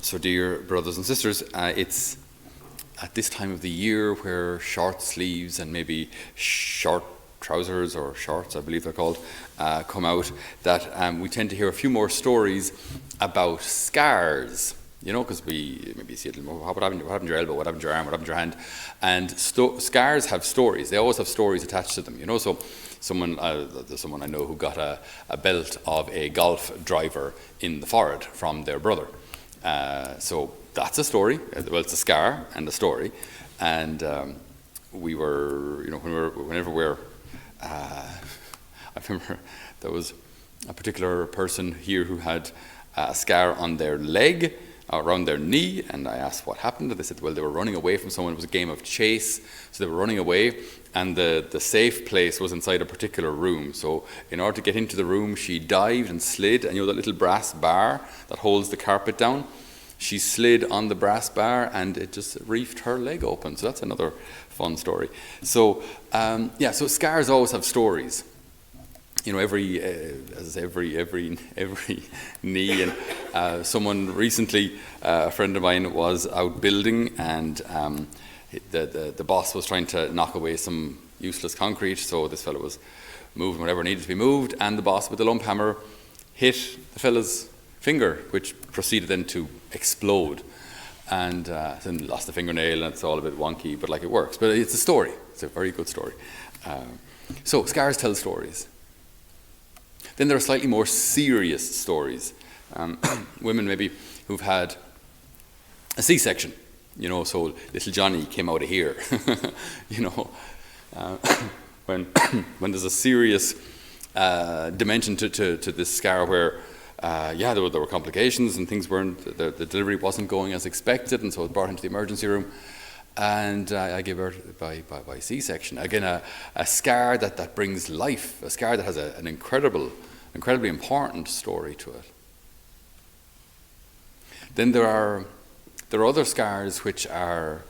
So dear brothers and sisters, it's at this time of the year where short sleeves and maybe short trousers or shorts, I believe they're called, come out, that we tend to hear a few more stories about scars. You know, because we maybe see it, what happened to your elbow, what happened to your arm, what happened to your hand. And scars have stories. They always have stories attached to them, you know. So there's someone I know who got a belt of a golf driver in the forehead from their brother. So that's a story. Well, it's a scar and a story. And we were, you know, whenever we're, I remember there was a particular person here who had a scar on their leg, around their knee, and I asked what happened. They said, well, they were running away from someone. It was a game of chase, so they were running away, and the safe place was inside a particular room. So in order to get into the room, she dived and slid, and you know that little brass bar that holds the carpet down? She slid on the brass bar, and it just reefed her leg open. So that's another fun story. So so scars always have stories. You know, every knee. And someone recently, a friend of mine, was out building, and the boss was trying to knock away some useless concrete. So this fellow was moving whatever needed to be moved, and the boss with the lump hammer hit the fellow's finger, which proceeded then to explode, and then lost the fingernail, and it's all a bit wonky, but like it works. But it's a story. It's a very good story. So scars tell stories. Then there are slightly more serious stories. Women maybe who've had a C-section, you know, so little Johnny came out of here, you know. When there's a serious dimension to this scar where, there were complications and things weren't, the delivery wasn't going as expected, and so it was brought into the emergency room. And I gave birth by C-section. Again, a scar that brings life, a scar that has an incredibly important story to it. Then there are other scars which are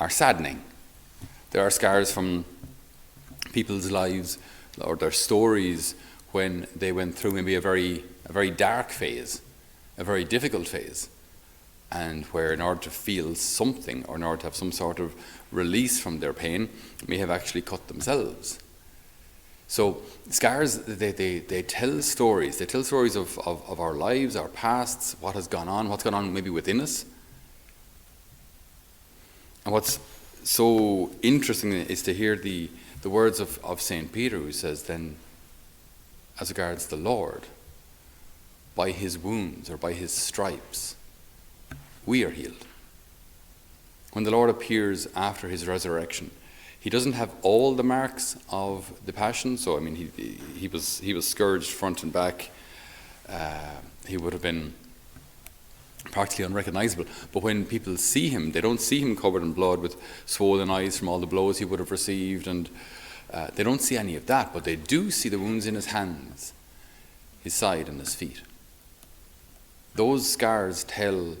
saddening. There are scars from people's lives or their stories when they went through maybe a very dark phase, a very difficult phase. And where in order to feel something, or in order to have some sort of release from their pain, may have actually cut themselves. So scars, they tell stories. They tell stories of our lives, our pasts, what's gone on maybe within us. And what's so interesting is to hear the words of St. Peter, who says, then, as regards the Lord, by his wounds or by his stripes, we are healed. When the Lord appears after his resurrection, he doesn't have all the marks of the passion. So I mean, he was scourged front and back. He would have been practically unrecognizable. But when people see him, they don't see him covered in blood with swollen eyes from all the blows he would have received, and they don't see any of that. But they do see the wounds in his hands, his side, and his feet. Those scars tell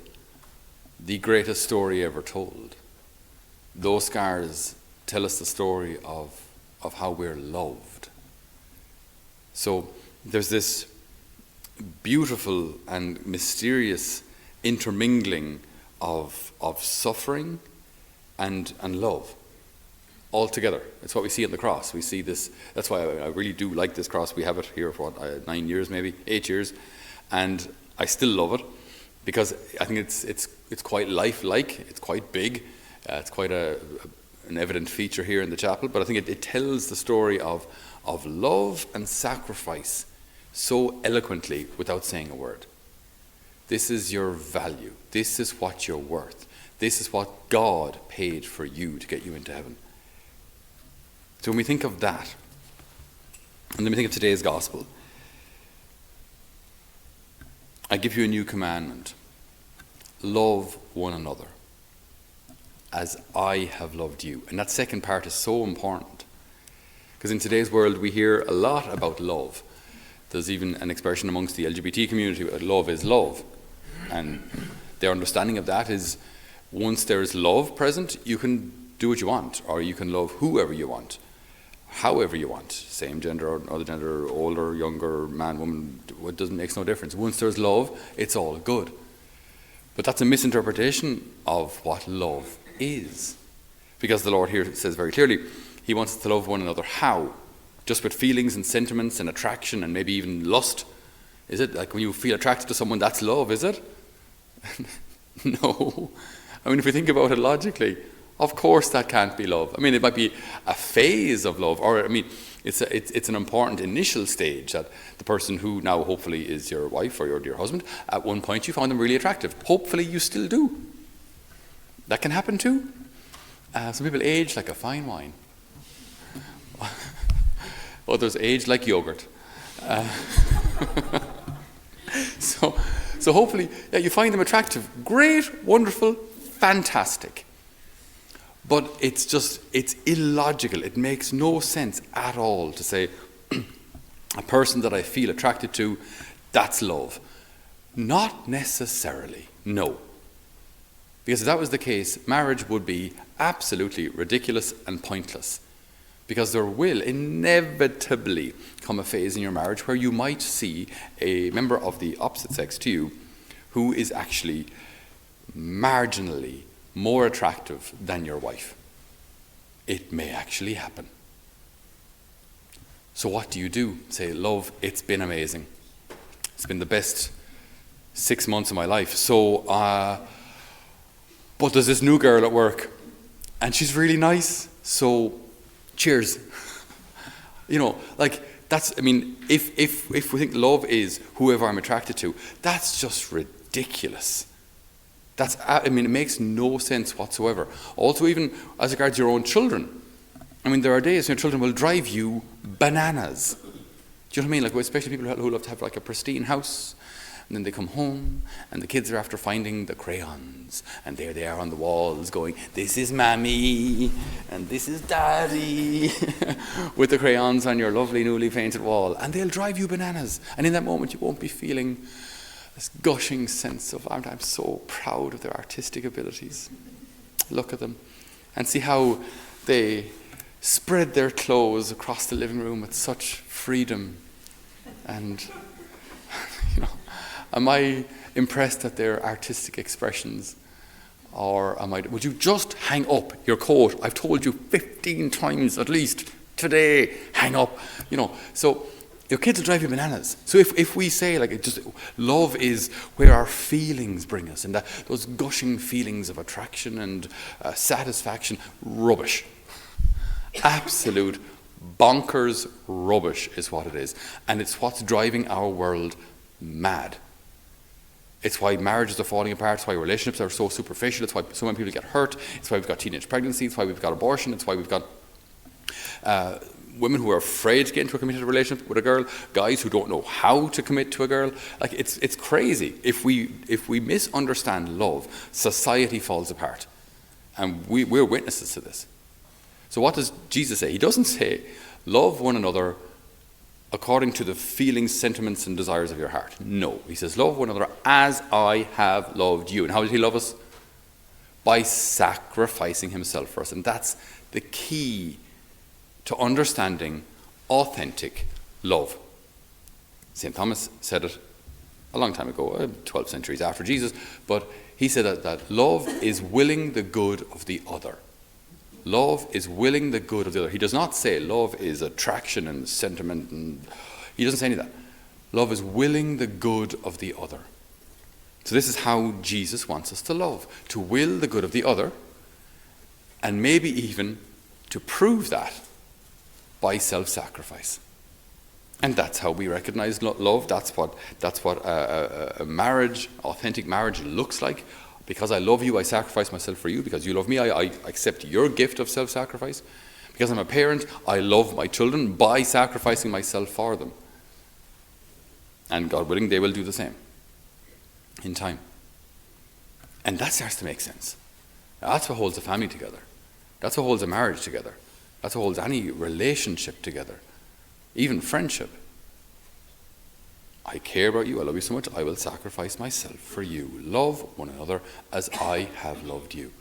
the greatest story ever told. Those scars tell us the story of how we're loved. So there's this beautiful and mysterious intermingling of suffering and love all together. It's what we see on the cross. We see this. That's why I really do like this cross. We have it here for 9 years, maybe 8 years, and I still love it, because I think it's quite lifelike. It's quite big. It's quite an evident feature here in the chapel. But I think it tells the story of love and sacrifice so eloquently without saying a word. This is your value. This is what you're worth. This is what God paid for you to get you into heaven. So when we think of that, and then we think of today's gospel, I give you a new commandment. Love one another as I have loved you. And that second part is so important, because in today's world we hear a lot about love. There's even an expression amongst the LGBT community that love is love. And their understanding of that is, once there is love present, you can do what you want, or you can love whoever you want, however you want, same gender or other gender, older, younger, man, woman, it makes no difference. Once there's love, it's all good. But that's a misinterpretation of what love is. Because the Lord here says very clearly, he wants us to love one another. How? Just with feelings and sentiments and attraction and maybe even lust? Is it like when you feel attracted to someone, that's love, is it? No. I mean, if we think about it logically, of course that can't be love. I mean, it might be a phase of love, or I mean, it's an important initial stage that the person who now hopefully is your wife or your dear husband, at one point you found them really attractive. Hopefully you still do. That can happen too. Some people age like a fine wine. Others age like yogurt. So hopefully, yeah, you find them attractive. Great, wonderful, fantastic. But it's illogical. It makes no sense at all to say, a person that I feel attracted to, that's love. Not necessarily, no. Because if that was the case, marriage would be absolutely ridiculous and pointless. Because there will inevitably come a phase in your marriage where you might see a member of the opposite sex to you who is actually marginally more attractive than your wife. It may actually happen. So what do you do? Say, love, it's been amazing. It's been the best 6 months of my life. So, but there's this new girl at work and she's really nice. So, cheers. You know, like that's, I mean, if we think love is whoever I'm attracted to, that's just ridiculous. That's, I mean, it makes no sense whatsoever. Also, even as regards your own children, I mean, there are days when your children will drive you bananas. Do you know what I mean? Like, especially people who love to have like a pristine house, and then they come home, and the kids are after finding the crayons, and there they are on the walls going, "This is Mammy, and this is Daddy," with the crayons on your lovely newly painted wall, and they'll drive you bananas. And in that moment, you won't be feeling this gushing sense of, I'm so proud of their artistic abilities. Look at them, and see how they spread their clothes across the living room with such freedom. And, you know, am I impressed at their artistic expressions? Or would you just hang up your coat? I've told you 15 times at least today, hang up. You know, so your kids will drive you bananas. So if we say, like, love is where our feelings bring us, and that those gushing feelings of attraction and satisfaction, rubbish. Absolute bonkers rubbish is what it is. And it's what's driving our world mad. It's why marriages are falling apart. It's why relationships are so superficial. It's why so many people get hurt. It's why we've got teenage pregnancy. It's why we've got abortion. It's why we've got women who are afraid to get into a committed relationship with a girl. Guys who don't know how to commit to a girl. Like, it's crazy. If we misunderstand love, society falls apart. And we're witnesses to this. So what does Jesus say? He doesn't say, love one another according to the feelings, sentiments, and desires of your heart. No. He says, love one another as I have loved you. And how did he love us? By sacrificing himself for us. And that's the key to understanding authentic love. St. Thomas said it a long time ago, 12 centuries after Jesus, but he said that love is willing the good of the other. Love is willing the good of the other. He does not say love is attraction and sentiment, and he doesn't say any of that. Love is willing the good of the other. So this is how Jesus wants us to love, to will the good of the other, and maybe even to prove that by self-sacrifice. And that's how we recognize love. That's what a marriage, authentic marriage, looks like. Because I love you, I sacrifice myself for you. Because you love me, I accept your gift of self-sacrifice. Because I'm a parent, I love my children by sacrificing myself for them. And God willing, they will do the same in time. And that starts to make sense. That's what holds a family together. That's what holds a marriage together. That's what holds any relationship together. Even friendship. I care about you, I love you so much, I will sacrifice myself for you. Love one another as I have loved you.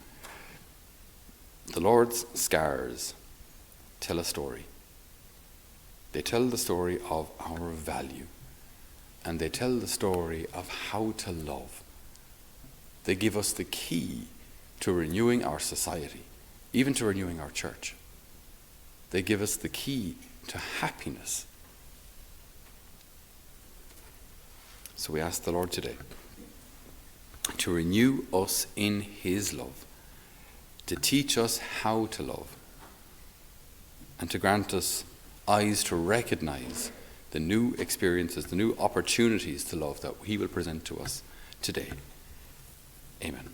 The Lord's scars tell a story. They tell the story of our value. And they tell the story of how to love. They give us the key to renewing our society, even to renewing our church. They give us the key to happiness. So we ask the Lord today to renew us in his love, to teach us how to love, and to grant us eyes to recognize the new experiences, the new opportunities to love that he will present to us today. Amen.